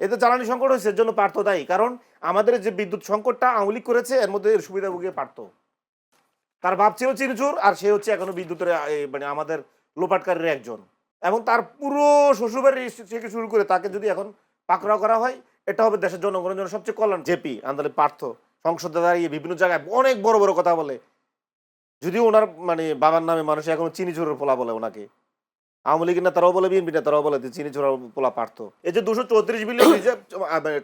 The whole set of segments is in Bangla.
এতে জ্বালানি সংকট হয়েছে, এর জন্য পার্থ দায়ী। কারণ আমাদের যে বিদ্যুৎ সংকটটা আওয়ামী লীগ করেছে, এর মধ্যে এর সুবিধাভোগী পার্থ। তার বাপ ছিল চিনিচুর, আর সে হচ্ছে এখনো বিদ্যুতের মানে আমাদের লোপাটকারীর একজন। এবং তার পুরো শ্বশুরবাড়ি থেকে শুরু করে তাকে যদি এখন পাকড়াও করা হয়, এটা হবে দেশের জনগণের জন্য সবচেয়ে কল্যাণ। জেপি আন্দোলন পার্থ সংসদে দাঁড়িয়ে বিভিন্ন জায়গায় অনেক বড় বড় কথা বলে, যদিও ওনার মানে বাবার নামে মানুষ এখন চিনিচুরের পোলা বলে ওনাকে। আওয়ামী লীগের নেতারাও বলে, বিএনপি নেতারাও বলে চিনিচুরের পোলা পার্থ। এই যে 234 বিলিয়ন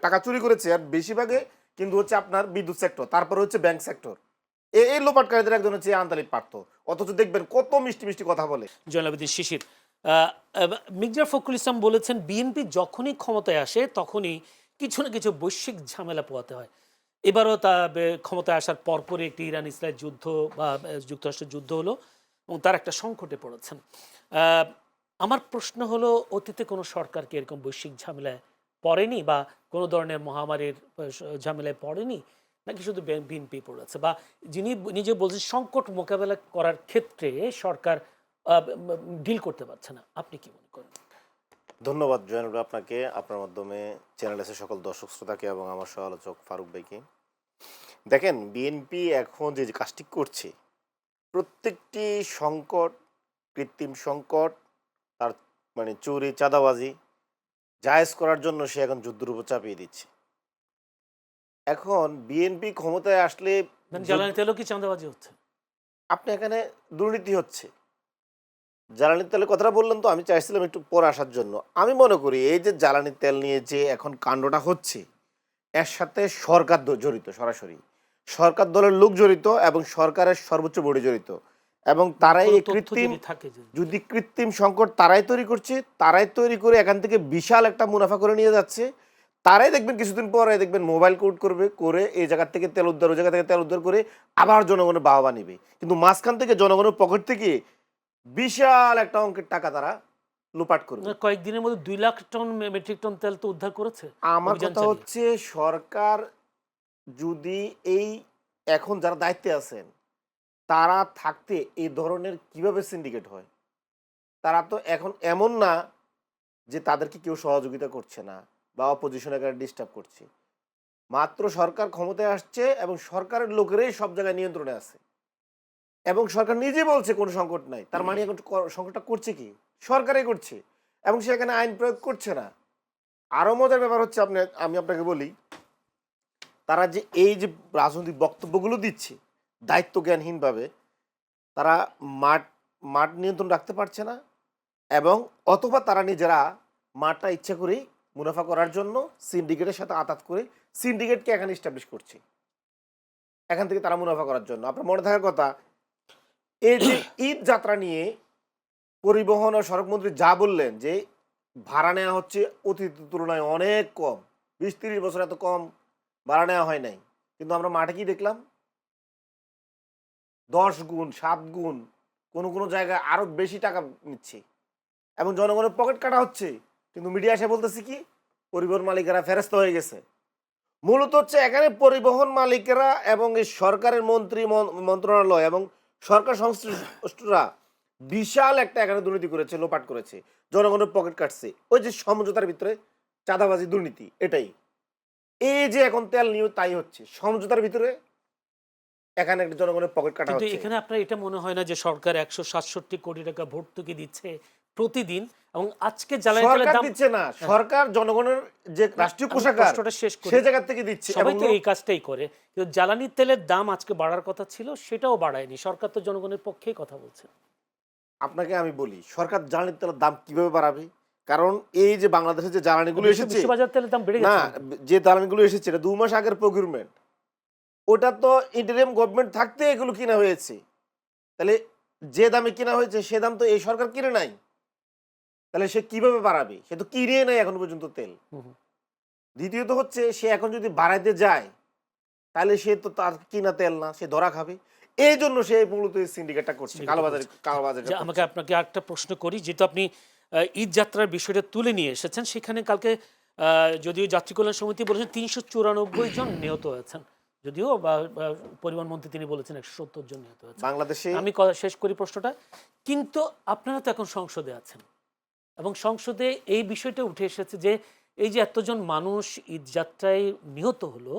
টাকা চুরি করেছে, আর বেশিরভাগে কিন্তু হচ্ছে আপনার বিদ্যুৎ সেক্টর, তারপরে হচ্ছে ব্যাংক সেক্টর। এই লোপাটকারীদের একজন হচ্ছে আন্তরিক পার্থ। অথচ দেখবেন কত মিষ্টি মিষ্টি কথা বলে। জয়নাল শিশির, মির্জা ফখরুল ইসলাম বলেছেন বিএনপি যখনই ক্ষমতায় আসে তখনই কিছু না কিছু বৈশ্বিক ঝামেলা পোহাতে হয়। এবারও তা ক্ষমতায় আসার পরপরই একটি ইরান ইসরায়েল যুদ্ধ বা যুক্তরাষ্ট্রের যুদ্ধ হলো এবং তার একটা সংকটে পড়েছেন। আমার প্রশ্ন হলো, অতীতে কোনো সরকার কি এরকম বৈশ্বিক ঝামেলায় পড়েনি বা কোনো ধরনের মহামারীর ঝামেলায় পড়েনি, নাকি শুধু বিএনপি পড়েছে? বা যিনি নিজে বলছেন সংকট মোকাবেলা করার ক্ষেত্রে সরকার ডিল করতে পারছে না, আপনি কি মনে করেন? ধন্যবাদ জয়নুল আপনাকে, আপনার মাধ্যমে চ্যানেলের সকল দর্শক শ্রোতাকে এবং আমার সহ-আলোচক ফারুক ভাইকে। দেখেন, বিএনপি এখন যে কাজটি করছে, প্রত্যেকটি সংকট, কৃত্রিম সংকট, তার মানে চুরি চাঁদাবাজি জায়েজ করার জন্য সে এখন যুদ্ধের উপর চাপিয়ে দিচ্ছে। এখন বিএনপি ক্ষমতায় আসলে জ্বালানি তেলও কি চাঁদাবাজি হচ্ছে? আপনি এখানে দুর্নীতি হচ্ছে। জ্বালানি তেলের কথাটা বললেন, তো আমি চাইছিলাম একটু পরে আসার জন্য। আমি মনে করি এই যে জ্বালানি তেল নিয়ে যে এখন কাণ্ডটা হচ্ছে, এর সাথে সরকার জড়িত, সরাসরি সরকার দলের লোক জড়িত এবং সরকারের সর্বোচ্চ বডি জড়িত। এবং তারাই এই যদি কৃত্রিম সংকট তারাই তৈরি করছে, তারাই তৈরি করে এখান থেকে বিশাল একটা মুনাফা করে নিয়ে যাচ্ছে। তারাই দেখবেন কিছুদিন পরে দেখবেন মোবাইল কোড করবে, করে এই জায়গা থেকে তেল উদ্ধার, ওই জায়গা থেকে তেল উদ্ধার করে আবার জনগণের বাহবা নিবে। কিন্তু মাঝখান থেকে জনগণের পকেট থেকে বিশাল একটা অঙ্কের টাকা তারা লুপাট করবে। কয়েকদিনের মধ্যে 2 লাখ টন মেট্রিক টন তেল তো উদ্ধার করেছে। আমার কথা হচ্ছে, সরকার যদি এই এখন যারা দায়িত্বে আছেন তারা থাকতে এই ধরনের কিভাবে সিন্ডিকেট হয়? তারা তো এখন এমন না যে তাদেরকে কেউ সহযোগিতা করছে না বা অপোজিশন এখানে ডিস্টার্ব করছে। মাত্র সরকার ক্ষমতায় আসছে এবং সরকারের লোকেরাই সব জায়গায় নিয়ন্ত্রণে আছে এবং সরকার নিজে বলছে কোনো সংকট নাই। তার মানে এখন সংকটটা করছে কি? সরকারই করছে এবং সেখানে আইন প্রয়োগ করছে না। আরও মজার ব্যাপার হচ্ছে, আমি আপনাকে বলি, তারা যে এই যে রাজনৈতিক বক্তব্যগুলো দিচ্ছে দায়িত্ব জ্ঞানহীনভাবে, তারা মাঠ মাঠ নিয়ন্ত্রণ রাখতে পারছে না এবং অথবা তারা নিজেরা মাঠটা ইচ্ছা করেই মুনাফা করার জন্য সিন্ডিকেটের সাথে আতাত করে সিন্ডিকেটকে এখানে এস্টাবলিশ করছে, এখান থেকে তারা মুনাফা করার জন্য। আপনার মনে থাকার কথা, এই যে ঈদ যাত্রা নিয়ে পরিবহন ও সড়কমন্ত্রী যা বললেন যে ভাড়া নেওয়া হচ্ছে অতীতের তুলনায় অনেক কম, 20-30 বছর এত কম ভাড়া নেওয়া হয় নাই। কিন্তু আমরা মাঠে কি দেখলাম? 10 গুণ 7 গুণ, কোনো জায়গায় আরো বেশি টাকা নিচ্ছে এবং জনগণের পকেট কাটা হচ্ছে। কিন্তু মিডিয়া এসে বলতেছে কি, পরিবহন মালিকেরা ফেরস্ত হয়ে গেছে। মূলত হচ্ছে এখানে পরিবহন মালিকেরা এবং এই সরকারের মন্ত্রণালয় এবং সরকার সংশ্লিষ্টরা বিশাল একটা এখানে দুর্নীতি করেছে, লোপাট করেছে, জনগণের পকেট কাটছে। ওই যে সমঝোতার ভিতরে চাঁদাবাজি, দুর্নীতি, এটাই। এই যে এখন তেল নিয়ে তাই হচ্ছে, সমঝোতার ভিতরে এখানে একটা জনগণের পকেট কাটা হচ্ছে। কিন্তু এখানে আপনার এটা মনে হয় না যে সরকার 167 কোটি টাকা ভর্তুকি দিচ্ছে প্রতিদিন, এবং আজকে জ্বালানি তেলের দাম দিচ্ছে না, সরকার জনগণের যে রাষ্ট্রীয় কোষাগার সেই জায়গা থেকে দিচ্ছে। সবাই তো এই কাজটাই করে। কিন্তু জ্বালানি তেলের দাম আজকে বাড়ার কথা ছিল, সেটাও বাড়ায়নি। সরকার তো জনগণের পক্ষেই কথা বলছে। আপনাকে আমি বলি, সরকার জ্বালানি তেলের দাম কিভাবে বাড়াবে? কারণ এই যে বাংলাদেশে যে জ্বালানিগুলো এসেছে, বিশ্ববাজার তেলের দাম বেড়ে গেছে না, যে জ্বালানিগুলো এসেছে এটা 2 মাস আগের প্রকিউরমেন্ট। ওটা তো ইন্টারিম গভর্নমেন্ট থাকতে এগুলো কিনা হয়েছে। তাহলে যে দামে কিনা হয়েছে সে দাম তো এই সরকার কিনে নাই, তাহলে সে কিভাবে বাড়াবে? সে তো কিনে নাই এখন পর্যন্ত তেল। দ্বিতীয়ত হচ্ছে, সে এখন যদি বাড়াইতে যায় তাহলে সে তো তার কিনা তেল না, সে ধরা খাবে। এই জন্য সে মূলত সিন্ডিকেটটা করছে, কালোবাজার। আমাকে আপনাকে আরেকটা প্রশ্ন করি, যেহেতু আপনি ঈদ যাত্রার বিষয়টা তুলে নিয়ে এসেছেন, সেখানে কালকে যদিও যাত্রী কল্যাণ সমিতি বলেছেন 394 জন নিহত হয়েছেন, যদিও পরিবহন মন্ত্রী তিনি বলেছেন 170 জন নিহত হয়েছে বাংলাদেশে। আমি শেষ করি প্রশ্নটা। কিন্তু আপনারা তো এখন সংসদে আছেন এবং সংসদে এই বিষয়টা উঠে এসেছে যে এই যে এতজন মানুষ ঈদ যাত্রায় নিহত হলো,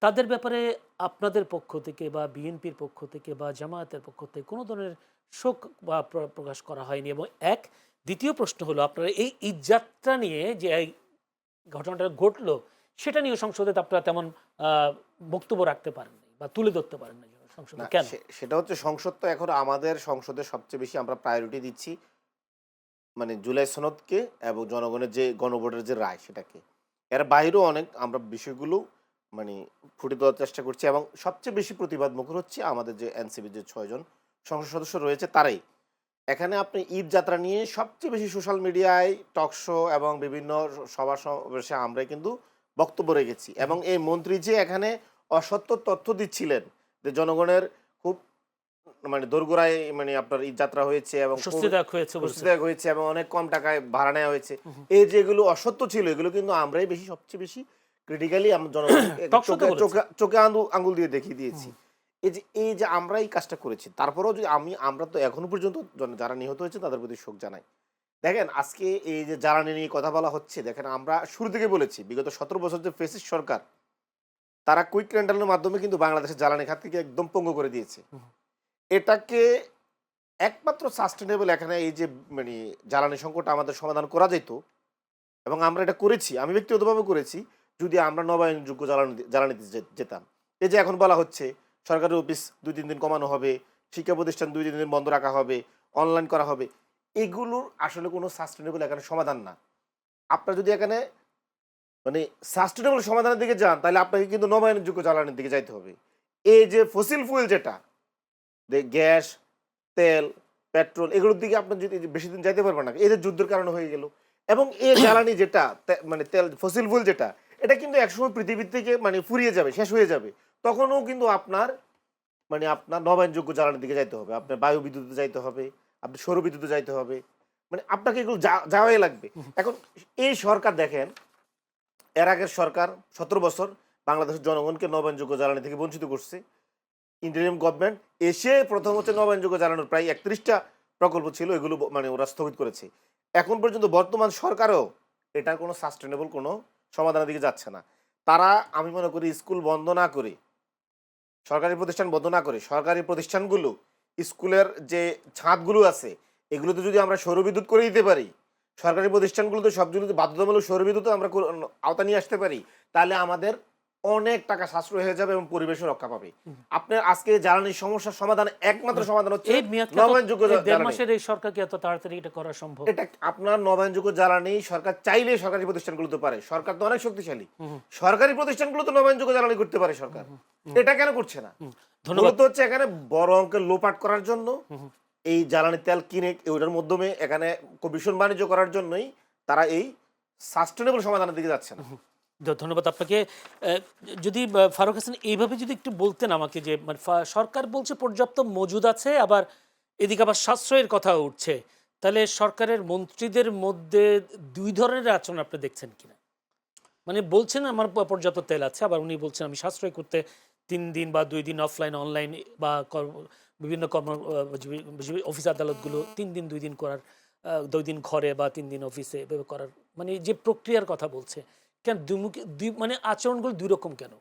তাদের ব্যাপারে আপনাদের পক্ষ থেকে বা বিএনপির পক্ষ থেকে বা জামায়াতের পক্ষ থেকে কোনো ধরনের শোক বা প্রকাশ করা হয়নি। এবং দ্বিতীয় প্রশ্ন হলো, আপনারা এই ঈদ যাত্রা নিয়ে যে এই ঘটনাটা ঘটলো সেটা নিয়ে সংসদে আপনারা তেমন বক্তব্য রাখতে পারেননি বা তুলে ধরতে পারেন না সংসদে, না, কেন? সেটা হচ্ছে সংসদ তো এখন আমাদের সংসদে সবচেয়ে বেশি আমরা প্রায়োরিটি দিচ্ছি মানে জুলাই সনদকে এবং জনগণের যে গণভোটের যে রায় সেটাকে। এর বাইরেও অনেক আমরা বিষয়গুলো মানে ফুটে দেওয়ার চেষ্টা করছি এবং সবচেয়ে বেশি প্রতিবাদ মুখর হচ্ছে আমাদের যে এনসিপির যে 6 জন সংসদ সদস্য রয়েছে তারাই। এখানে আপনি ঈদ যাত্রা নিয়ে সবচেয়ে বেশি সোশ্যাল মিডিয়ায় টক শো এবং বিভিন্ন সভা সমাবেশে আমরাই কিন্তু বক্তব্য রেখেছি এবং এই মন্ত্রী যে এখানে অসত্য তথ্য দিচ্ছিলেন যে জনগণের খুব মানে দোরগোড়ায় মানে আপনার ঈদ যাত্রা হয়েছে এবং স্বস্তিদায়ক হয়েছে বলেছে। স্বস্তিদায়ক হয়েছে এবং অনেক কম টাকায় ভাড়া নেওয়া হয়েছে। এই যেগুলো অসত্য ছিল এগুলো কিন্তু আমরাই বেশি সবচেয়ে বেশি ক্রিটিক্যালি জনগণকে টকশোতে বলেছে। চোখে আঙ্গুল দিয়ে দেখিয়ে দিয়েছি। এই যে আমরা এই কাজটা করেছি, তারপরেও যদি আমরা তো এখনো পর্যন্ত যারা নিহত হয়েছে তাদের প্রতি শোক জানাই। দেখেন আজকে এই যে জ্বালানি নিয়ে কথা বলা হচ্ছে, দেখেন আমরা শুরু থেকে বলেছি বিগত 17 বছর যে ফেসিস্ট সরকার তারা কুইক রেন্টালের মাধ্যমে কিন্তু বাংলাদেশের জ্বালানি খাত থেকে একদম পঙ্গু করে দিয়েছে। এটাকে একমাত্র সাস্টেনেবল এখানে এই যে মানে জ্বালানি সংকট আমাদের সমাধান করা যেত এবং আমরা এটা করেছি, আমি ব্যক্তিগতভাবে করেছি, যদি আমরা নবায়নযোগ্য জ্বালানিতে যেতাম। এই যে এখন বলা হচ্ছে সরকারি অফিস 2-3 দিন কমানো হবে, শিক্ষা প্রতিষ্ঠান 2-3 দিন বন্ধ রাখা হবে, অনলাইন করা হবে, এগুলোর আসলে কোনো সাস্টেনেবল এখানে সমাধান না। আপনার যদি এখানে মানে সাস্টেনেবল সমাধানের দিকে যান তাহলে আপনাকে কিন্তু নবায়নযোগ্য জ্বালানির দিকে যাইতে হবে। এই যে ফসিল ফুয়েল যেটা গ্যাস, তেল, পেট্রোল, এগুলোর দিকে আপনার যদি বেশি দিন যাইতে পারবেন না, এদের যুদ্ধের কারণে হয়ে গেল। এবং এই জ্বালানি যেটা মানে তেল ফসিল ফুয়েল যেটা, এটা কিন্তু একসময় পৃথিবীর থেকে মানে ফুরিয়ে যাবে, শেষ হয়ে যাবে। তখনও কিন্তু আপনার নবায়নযোগ্য জ্বালানির দিকে যাইতে হবে, আপনার বায়ু বিদ্যুতে যাইতে হবে, আপনি সৌর বিদ্যুতে যাইতে হবে, মানে আপনাকে এগুলো যাওয়াই লাগবে। এখন এই সরকার দেখেন, এর আগের সরকার 17 বছর বাংলাদেশের জনগণকে নবায়নযোগ্য জ্বালানি থেকে বঞ্চিত করছে। ইন্টারিম গভর্নমেন্ট এসে প্রথম হচ্ছে নবায়নযোগ্য জ্বালানির প্রায় 31টা প্রকল্প ছিল, এগুলো মানে ওরা স্থগিত করেছে। এখন পর্যন্ত বর্তমান সরকারও এটার কোনো সাস্টেনেবল কোনো সমাধানের দিকে যাচ্ছে না। তারা আমি মনে করি স্কুল বন্ধ না করে, সরকারি প্রতিষ্ঠান বন্ধ না করে, সরকারি প্রতিষ্ঠানগুলো স্কুলের যে ছাদগুলো আছে এগুলোতে যদি আমরা সৌরবিদ্যুৎ করে দিতে পারি, সরকারি প্রতিষ্ঠানগুলোতে সবগুলোতে বাধ্যতামূলক সৌরবিদ্যুৎ আমরা আওতা নিয়ে আসতে পারি, তাহলে আমাদের অনেক টাকা সাশ্রয় হয়ে যাবে এবং পরিবেশও রক্ষা পাবে। আপনার আজকে জ্বালানির সমস্যার সমাধান একমাত্র সমাধান হচ্ছে নবায়নযোগ্য জ্বালানি। এই সরকার কি এত তাড়াতাড়ি এটা করা সম্ভব? এটা আপনার নবায়নযোগ্য জ্বালানি সরকার চাইলে সরকারি প্রতিষ্ঠানগুলোতে পারে, সরকার তো অনেক শক্তিশালী, সরকারি প্রতিষ্ঠানগুলো তো নবায়নযোগ্য জ্বালানি করতে পারে সরকার, এটা কেন করছে না? ধন্যবাদ। হচ্ছে এখানে বড় অঙ্কের লোপাট করার জন্য এই জ্বালানি তেল কিনে ওইটার মাধ্যমে এখানে কমিশন বাণিজ্য করার জন্যই তারা এই সাস্টেনেবল সমাধানের দিকে যাচ্ছে না। ধন্যবাদ আপনাকে। যদি ফারুক হাসান এইভাবে যদি একটু বলতেন আমাকে, যে মানে সরকার বলছে পর্যাপ্ত মজুদ আছে, আবার এদিকে আবার সাশ্রয়ের কথা উঠছে, তাহলে সরকারের মন্ত্রীদের মধ্যে দুই ধরনের আচরণ আপনি দেখছেন কিনা? মানে বলছেন আমার পর্যাপ্ত তেল আছে, আবার উনি বলছেন আমি সাশ্রয় করতে 3 দিন বা 2 দিন অফলাইন অনলাইন বা বিভিন্ন অফিস আদালতগুলো 3 দিন 2 দিন করার, 2 দিন ঘরে বা 3 দিন অফিসে এভাবে করার, মানে যে প্রক্রিয়ার কথা বলছে, কেন মানে আচরণগুলো দুই রকম কেন?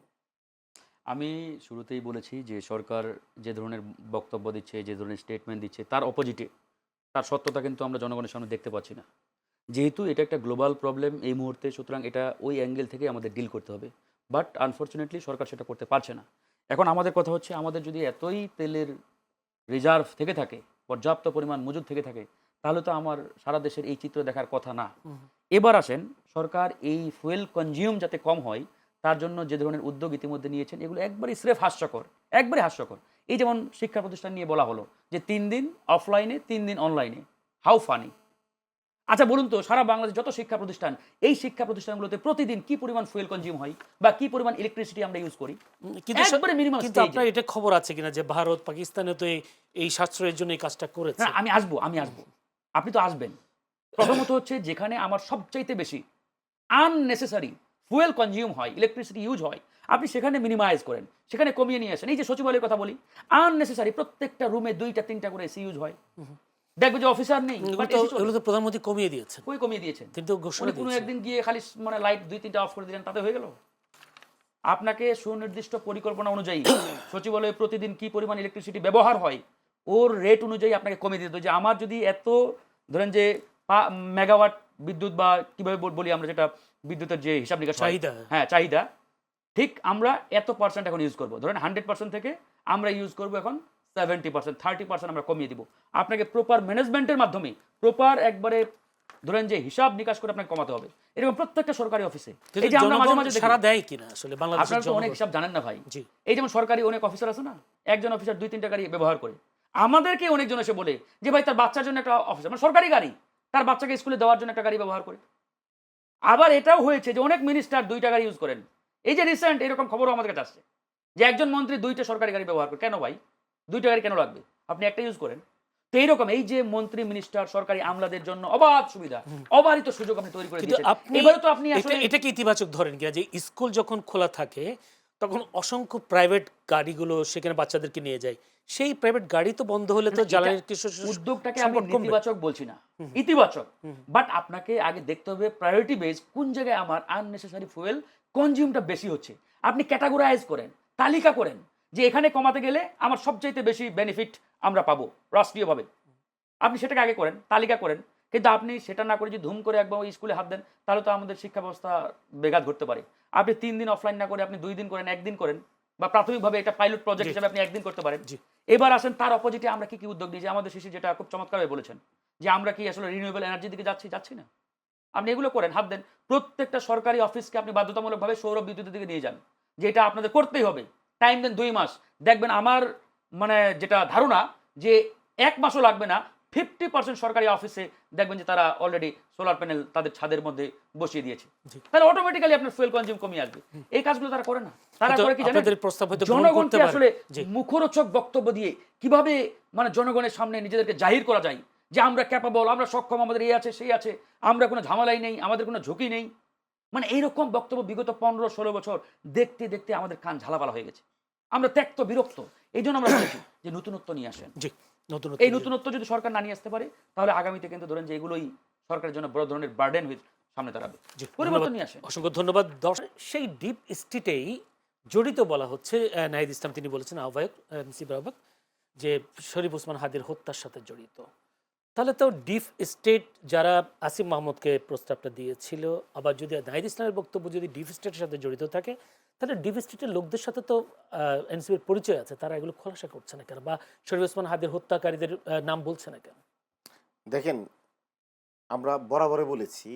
আমি শুরুতেই বলেছি যে সরকার যে ধরনের বক্তব্য দিচ্ছে, যে ধরনের স্টেটমেন্ট দিচ্ছে, তার অপোজিটে তার সত্যতা কিন্তু আমরা জনগণের সামনে দেখতে পাচ্ছি না। যেহেতু এটা একটা গ্লোবাল প্রবলেম এই মুহূর্তে, সুতরাং এটা ওই অ্যাঙ্গেল থেকে আমাদের ডিল করতে হবে। বাট আনফর্চুনেটলি সরকার সেটা করতে পারছে না। এখন আমাদের কথা হচ্ছে, আমাদের যদি এতই তেলের রিজার্ভ থেকে থাকে, পর্যাপ্ত পরিমাণ মজুদ থেকে থাকে, তাহলে তো আমার সারা দেশের এই চিত্র দেখার কথা না। এবার আসেন, সরকার এই ফুয়েল কনজিউম যাতে কম হয় তার জন্য যে ধরনের উদ্যোগ ইতিমধ্যে নিয়েছেন, এগুলো একবারই স্রেফ হাস্যকর, একবারে হাস্যকর। এই যেমন শিক্ষা প্রতিষ্ঠান নিয়ে বলা হলো যে 3 দিন অফলাইনে 3 দিন অনলাইনে, হাউ ফানি। আচ্ছা বলুন তো, সারা বাংলাদেশ যত শিক্ষা প্রতিষ্ঠান, এই শিক্ষা প্রতিষ্ঠানগুলোতে প্রতিদিন কি পরিমাণ ফুয়েল কনজিউম হয় বা কি পরিমাণ ইলেকট্রিসিটি আমরা ইউজ করি? কিন্তু আপনার এটা খবর আছে কিনা যে ভারত পাকিস্তানে তো এই সাশ্রয়ের জন্য এই কাজটা করেছে? আমি আসবো, আপনি তো আসবেন। প্রথমত হচ্ছে, যেখানে আমার সবচাইতে বেশি আননেসেসারি ফুয়েল কনজিউম হয়, ইলেকট্রিসিটি ইউজ হয়, আপনি সেখানে মিনিমাইজ করেন, সেখানে কমিয়ে নিয়ে আসেন। এই যে সচিবালয়ের কথা বলি, আননেসেসারি প্রত্যেকটা রুমে 2টা 3টা করে এসি ইউজ হয়। দেখবে যে অফিসার নেই, but AC চলে। এগুলো তো প্রধানমন্ত্রী কমিয়ে দিয়েছেন, কই কমিয়ে দিয়েছেন? তিনি তো ঘোষণা উনি কোনো দিয়েছেন। একদিন গিয়ে খালি মানে লাইট 2-3টা অফ করে দিলেন, তাতে হয়ে গেল? আপনাকে সুনির্দিষ্ট পরিকল্পনা অনুযায়ী সচিবালয়ে প্রতিদিন কি পরিমাণ ইলেকট্রিসিটি ব্যবহার হয় ওর রেট অনুযায়ী আপনাকে কমিয়ে দিতে হবে। যে আমার যদি এত ধরেন যে মেগাওয়াট বিদ্যুৎ বা কিভাবে বলি আমরা, যেটা বিদ্যুতের যে হিসাব নিকাশ হয়, চাহিদা। হ্যাঁ চাহিদা, ঠিক আমরা এত পার্সেন্ট এখন ইউজ করবো, ধরেন 100% থেকে আমরা ইউজ করবো এখন 70%, 30% আমরা কমিয়ে দিব। আপনাকে প্রপার ম্যানেজমেন্টের মাধ্যমে প্রপার একবারে ধরেন যে হিসাব নিকাশ করে আপনাকে কমাতে হবে। এরকম প্রত্যেকটা সরকারি অফিসে। কিন্তু এই যে আমরা মাঝে জনগণ মাঝে দেখি, সাড়া দেয় কিনা আসলে বাংলাদেশের আপনারা তো অনেক জনগণ? হিসাব জানেন না ভাই। জি। এই যেমন সরকারি অনেক অফিসার আছে না, একজন অফিসার 2-3টা গাড়ি ব্যবহার করে, আমাদেরকে অনেকজন এসে বলে যে ভাই তার বাচ্চার জন্য একটা অফিসার মানে সরকারি গাড়ি তার বাচ্চাকে স্কুলে দেওয়ার জন্য একটা গাড়ি ব্যবহার করে। আবার এটাও হয়েছে যে অনেক মিনিস্টার 2টা গাড়ি ইউজ করেন। এই যে রিসেন্ট এরকম খবরও আমাদের কাছে আসছে যে একজন মন্ত্রী 2টা সরকারি গাড়ি ব্যবহার করে। কেন ভাই 2টা গাড়ি কেন লাগবে? আপনি একটা ইউজ করেন। তো এইরকম এই যে মন্ত্রী মিনিস্টার সরকারি আমলাদের জন্য অবাধ সুবিধা, অবারিত সুযোগ আপনি তৈরি করে কিন্তু দিয়েছেন। আপনি এবারে তো আপনি আসলে এটা কি ইতিবাচক ধরেন কিনা যে স্কুল যখন খোলা থাকে তখন অসংখ্য প্রাইভেট গাড়িগুলো সেখানে বাচ্চাদেরকে নিয়ে যায়, সেই প্রাইভেট গাড়ি তো বন্ধ হলে তো এটা জ্বালানির কিছু উদ্যোগটাকে আমি সংকট কমবে। নেতিবাচক বলছি না, ইতিবাচক। বাট আপনাকে আগে দেখতে হবে প্রায়োরিটি বেস কোন জায়গায় আমার আননেসেসারি ফুয়েল কনজিউমটা বেশি হচ্ছে। আপনি ক্যাটাগরাইজ করেন, তালিকা করেন যে এখানে কমাতে গেলে আমার সবচাইতে বেশি বেনিফিট আমরা পাবো রাষ্ট্রীয়ভাবে। আপনি সেটাকে আগে করেন, তালিকা করেন। কিন্তু আপনি সেটা না করে যদি ধুম করে একবার ওই স্কুলে হাত দেন, তাহলে তো আমাদের শিক্ষা ব্যবস্থা ব্যাঘাত ঘটতে পারে। আপনি 3 দিন অফলাইন না করে আপনি 2 দিন করেন, 1 দিন করেন, বা প্রাথমিকভাবে এটা পাইলট প্রজেক্ট হিসেবে আপনি 1 দিন করতে পারেন। জি। এবার আসেন তার অপোজিটে আমরা কি কি উদ্যোগ নিয়েছি। আমাদের শিশু যেটা খুব চমৎকারভাবে বলেছেন যে আমরা কি আসলে রিনিউয়েবল এনার্জির দিকে যাচ্ছি না। আপনি এগুলো করেন, হাত দেন। প্রত্যেকটা সরকারি অফিসকে আপনি বাধ্যতামূলকভাবে সৌর বিদ্যুতের দিকে নিয়ে যান, যে এটা আপনাদের করতেই হবে। টাইম দেন 2 মাস, দেখবেন আমার মানে যেটা ধারণা যে 1 মাসও লাগবে না, 50% সরকারি অফিসে দেখবেন যে তারা অলরেডি সোলার প্যানেল তাদের ছাদের মধ্যে বসিয়ে দিয়েছে। জি। তাহলে অটোমেটিক্যালি আপনার ফুয়েল কনজিউম কমিয়ে আসবে। এই কাজগুলো তারা করে না। তারা হয়তো করে কি জানেন? আপনাদের প্রস্তাব হয়তো গ্রহণ করতে জনগণকে পারে। আসলে জি। মুখরোচক বক্তব্য দিয়ে কিভাবে মানে জনগণের সামনে নিজেদেরকে জাহির করা যায় যে আমরা ক্যাপাবল, আমরা সক্ষম, আমাদের এই আছে সেই আছে, আমরা কোনো ঝামেলাই নেই, আমাদের কোনো ঝুঁকি নেই। মানে এইরকম বক্তব্য বিগত 15-16 বছর দেখতে দেখতে আমাদের কান ঝালাপালা হয়ে গেছে। আমরা ত্যক্ত বিরক্ত। এই জন্য আমরা বলেছি যে নতুনত্ব নিয়ে আসেন। জি, নতুন এই নতুনত্ব যদি সরকার না নিয়ে আসতে পারে, তাহলে আগামীতে কিন্তু ধরেন যে এগুলোই সরকারের জন্য বড় ধরনের বার্ডেন হয়ে সামনে দাঁড়াবে। জি, পরিবর্তন নিয়ে আসেন। অসংখ্য ধন্যবাদ। সেই ডিপ স্টেটেই জড়িত বলা হচ্ছে নাহিদ ইসলাম, তিনি বলেছেন আহ্বায়ক এনসিপির আহ্বায়ক, যে শরীফ ওসমান হাদির হত্যার সাথে জড়িত। তাহলে তো ডিপ স্টেট যারা আসিফ মাহমুদকে প্রস্তাবটা দিয়েছিল, আবার যদি নাহিদ ইসলামের বক্তব্য যদি ডিপ স্টেটের সাথে জড়িত থাকে, তাহলে ডিপ স্টেটের লোকদের সাথে তো এনসিপির পরিচয় আছে, তারা এগুলো খোলাসা করছে না কেন, বা শরীফ ওসমান হাদির হত্যাকারীদের নাম বলছে না কেন? দেখেন, আমরা বরাবরে বলেছি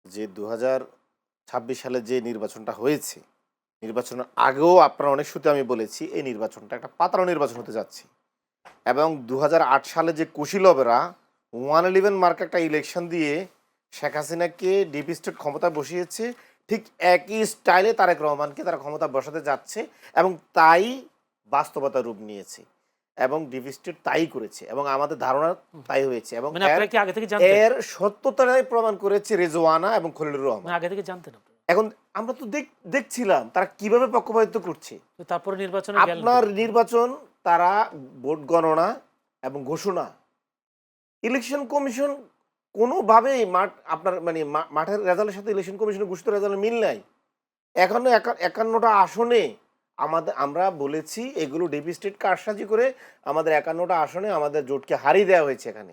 যে 2026 সালে যে নির্বাচনটা হয়েছে, নির্বাচনের আগেও আপনারা অনেক শুতে আমি বলেছি এই নির্বাচনটা একটা পাতানো নির্বাচন হতে যাচ্ছে। এবং 2008 সালে যে কুশীলবেরা 111 মার্ক একটা ইলেকশন দিয়ে শেখ হাসিনাকে ডিপ স্টেট ক্ষমতায় বসিয়েছে, ঠিক একই স্টাইলে তারেক রহমানকে তারা ক্ষমতা বসাতে যাচ্ছে, এবং তাই বাস্তবতা রূপ নিয়েছে, এবং ডিপ স্টেট তাই করেছে, এবং আমাদের ধারণা তাই হয়েছে। এবং মানে আপনারা কি আগে থেকে জানতেন? এর সত্যতাই প্রমাণ করেছে রেজওয়ানা এবং খলিলুর রহমান। মানে আগে থেকে জানতেন আপনারা? এখন আমরা তো দেখছিলাম তারা কিভাবে পক্ষপাতিত্ব করছে। তো তারপরে নির্বাচনে গেলেন আপনার কিভাবে? নির্বাচন, তারা ভোট গণনা এবং ঘোষণা, ইলেকশন কমিশন কোনোভাবেই আপনার মানে মাঠের রেজাল্টের সাথে ইলেকশন কমিশনের ঘোষিত রেজাল্টের মিল নাই। এখনো 51টা আসনে আমরা বলেছি এগুলো ডিপ স্টেট কারসাজি করে আমাদের 51টা আসনে আমাদের জোটকে হারিয়ে দেওয়া হয়েছে। এখানে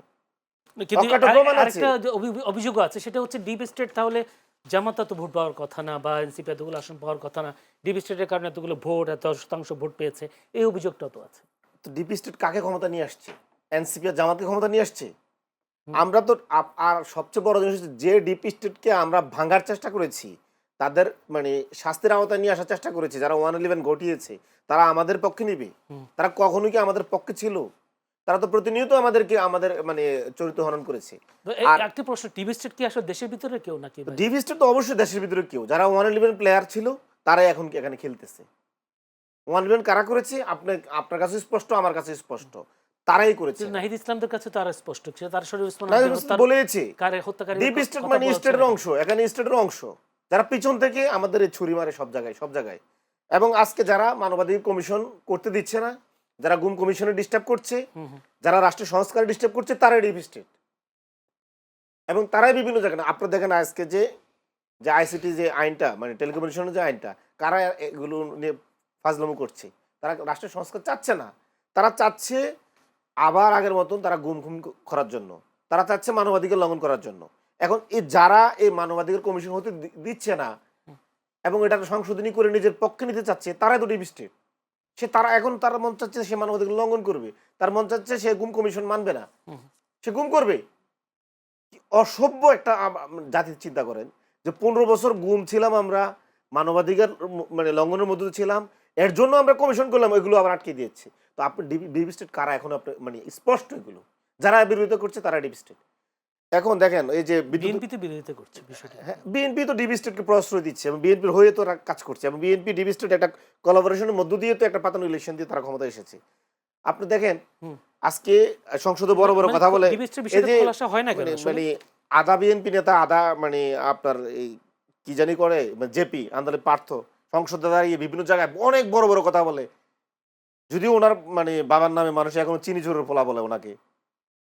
কিন্তু অকাট্য প্রমাণ আছে। আরেকটা যে অভিযোগ আছে, সেটা হচ্ছে ডিপ স্টেট তাহলে জামাত তো ভোট পাওয়ার কথা না, বা এনসিপি এতগুলো আসন পাওয়ার কথা না, ডিপ স্টেটের কারণে এতগুলো ভোট, এত শতাংশ ভোট পেয়েছে, এই অভিযোগটা তো আছে। তো ডিপ স্টেট কাকে ক্ষমতা নিয়ে আসছে? এনসিপি আর জামাতকে ক্ষমতা নিয়ে আসছে। আমরা তো আর সবচেয়ে বড় জিনিস হচ্ছে যে ডিপ স্টেটকে আমরা ভাঙার চেষ্টা করেছি, তাদের মানে শাস্তির আওতায় নিয়ে আসার চেষ্টা করেছি, যারা 111 ঘটিয়েছে তারা আমাদের পক্ষে নিবে? তারা কখনোই কি আমাদের পক্ষে ছিল? তারা তো প্রতিনিয়ত আমাদের মানে চরিত্র হনন করেছে। আর একটা প্রশ্ন, ডিপ স্টেট কি আসলে দেশের ভিতরে কেউ নাকি? ডিপ স্টেট তো অবশ্যই দেশের ভিতরে কেউ, যারা 111 প্লেয়ার ছিল তারাই এখন এখানে খেলতেছে। 111 কারা করেছে আপনার কাছে স্পষ্ট, আমার কাছে স্পষ্ট, তারাই করেছে। নাহিদ ইসলামদের কাছে তো আর স্পষ্ট, তার শরীফ ওসমান বলেছে হত্যাকারী ডিপ স্টেট মানে স্টেটের অংশ, এখানে স্টেটের অংশ, যারা পিছন থেকে আমাদের এই ছুরি মারে সব জায়গায়। এবং আজকে যারা মানবাধিকার কমিশন করতে দিচ্ছে না, যারা গুম কমিশনে ডিস্টার্ব করছে, হুম, হুম। যারা রাষ্ট্রের সংস্কারে ডিস্টার্ব করছে, তারাই ডিপ স্টেট। এবং তারাই বিভিন্ন জায়গায়, আপনারা দেখেন আজকে যে যে আইসিটি যে আইনটা, মানে টেলিকমিউনিকেশনের যে আইনটা, কারা এগুলো নিয়ে ফাজলামো করছে, তারা রাষ্ট্রের সংস্কার চাচ্ছে না, তারা চাচ্ছে আবার আগের মতন তারা গুম খুম করার জন্য, তারা চাচ্ছে মানবাধিকার লঙ্ঘন করার জন্য। এখন এই যারা এই মানবাধিকার কমিশন হতে দিচ্ছে না এবং এটা সংশোধনী করে নিজের পক্ষে নিতে চাচ্ছে, তারাই তো ডিপ স্টেট। তারা এখন তার মন চাচ্ছে সে মানবাধিকার লঙ্ঘন করবে, তার মন চাচ্ছে সে গুম কমিশন মানবে না, সে গুম করবে। কি অসভ্য একটা জাতির, চিন্তা করেন যে 15 বছর গুম ছিলাম আমরা, মানবাধিকার মানে লঙ্ঘনের মধ্যে ছিলাম, এর জন্য আমরা কমিশন করলাম, এগুলো আবার আটকে দিয়েছে। তো আপনি ডিপ স্টেট কারা এখন আপনি মানে স্পষ্ট এগুলো যারা বিরোধিতা করছে তারা ডিপ স্টেট। এখন দেখেন এই যে বিএনপি তো বিরোধিতা করছে বিষয়টা। হ্যাঁ, বিএনপি তো ডিপ স্টেটকে প্রশ্রয় দিচ্ছে এবং বিএনপির হয়ে তো কাজ করছে এবং বিএনপি ডিপ স্টেট একটা কোলাবোরেশনের মধ্য দিয়ে তো একটা পাতানো ইলেকশন দিয়ে তারা ক্ষমতা এসেছে। আপনি দেখেন হুম। আজকে সংসদে বড় বড় মানে কথা বলে ডিবেস্টের এই বিষয়টা যে খোলাসা হয় না কেন মানে আসলে? মানে আধা বিএনপি নেতা, আধা মানে আপনার এই কি জানি করে জেপি আন্দোলন পার্থ সংসদে দাঁড়িয়ে বিভিন্ন জায়গায় অনেক বড় বড় কথা বলে, যদিও ওনার মানে বাবার নামে মানুষ এখনো চিনি চোরের পোলা বলে ওনাকে।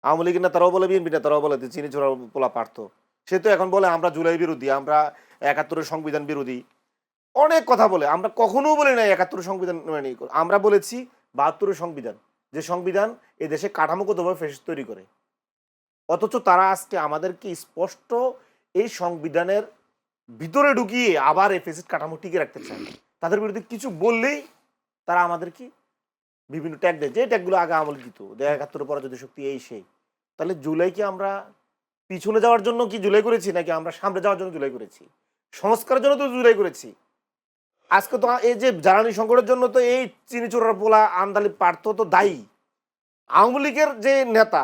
আওয়ামী লীগের নেতারাও বলে, বিএনপি নেতারাও বলে যে চিনি চোরের পোলা পার্থ। সে তো এখন বলে আমরা জুলাই বিরোধী, আমরা ৭১-এর সংবিধান বিরোধী, অনেক কথা বলে। আমরা কখনো বলি না ৭১-এর সংবিধান মানে, আমরা বলেছি ৭২-এর সংবিধান, যে সংবিধান এই দেশে কাঠামোগতভাবে ফ্যাসিস্ট তৈরি করে। অথচ তারা আজকে আমাদেরকে স্পষ্ট এই সংবিধানের ভিতরে ঢুকিয়ে আবার এই ফ্যাসিস্ট কাঠামো টিকে রাখতে চায়। তাদের বিরুদ্ধে কিছু বললেই তারা আমাদেরকে বিভিন্ন ট্যাগ দেয়, যে ট্যাগগুলো আগে আমলকৃত, ৭১-এর পরাজিত শক্তি এই সেই। তাহলে জুলাইকে আমরা পিছনে যাওয়ার জন্য কি জুলাই করেছি, নাকি আমরা সামনে যাওয়ার জন্য জুলাই করেছি? সংস্কারের জন্য তো জুলাই করেছি। আজকে তো এই যে জ্বালানি সংকটের জন্য তো এই চিনি চোরার পোলা আমদানি পার্থ তো দায়ী। আওয়ামী লীগের যে নেতা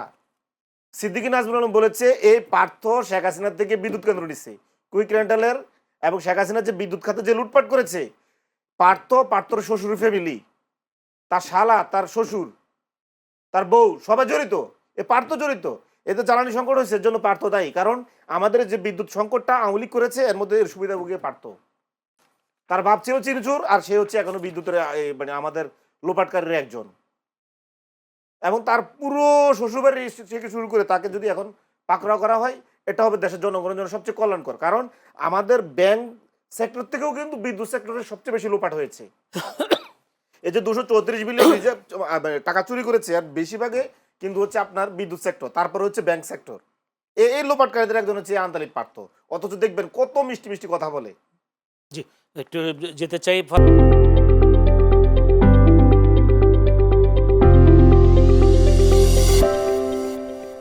সিদ্দিকী নাজমুল আলম বলেছে এই পার্থ শেখ হাসিনার থেকে বিদ্যুৎ কেন্দ্র নিচ্ছে, কুইক রেন্টালের, এবং শেখ হাসিনা যে বিদ্যুৎ খাতে যে লুটপাট করেছে, পার্থর শ্বশুর ফ্যামিলি, তার শালা, তার শ্বশুর, তার বউ সবাই জড়িত, এ পার্থ জড়িত। এতে জ্বালানি সংকট হয়েছে, এর জন্য পার্থ দায়ী। কারণ আমাদের যে বিদ্যুৎ সংকটটা আওয়ামী লীগ করেছে, এর মধ্যে এর সুবিধাভোগী পার্থ। তার বাপ ছিল চিনিচুর, আর সে হচ্ছে এখনো বিদ্যুতের মানে আমাদের লোপাটকারীর একজন। এবং তার পুরো শ্বশুরবাড়ি থেকে শুরু করে তাকে যদি এখন পাকড়াও করা হয়, এটা হবে দেশের জনগণের জন্য সবচেয়ে কল্যাণকর। কারণ আমাদের ব্যাংক সেক্টর থেকেও কিন্তু বিদ্যুৎ সেক্টরে সবচেয়ে বেশি লোপাট হয়েছে। এই যে 234 বিলিয়ন রিজার্ভ টাকা চুরি করেছে, আর বেশিরভাগে কিন্তু হচ্ছে আপনার বিদ্যুৎ সেক্টর, তারপরে হচ্ছে ব্যাংক সেক্টর। এই লোপাটকারীদের একজন হচ্ছে আন্তালিক পার্থ। অথচ দেখবেন কত মিষ্টি মিষ্টি কথা বলে। জি, একটু যেতে চাই।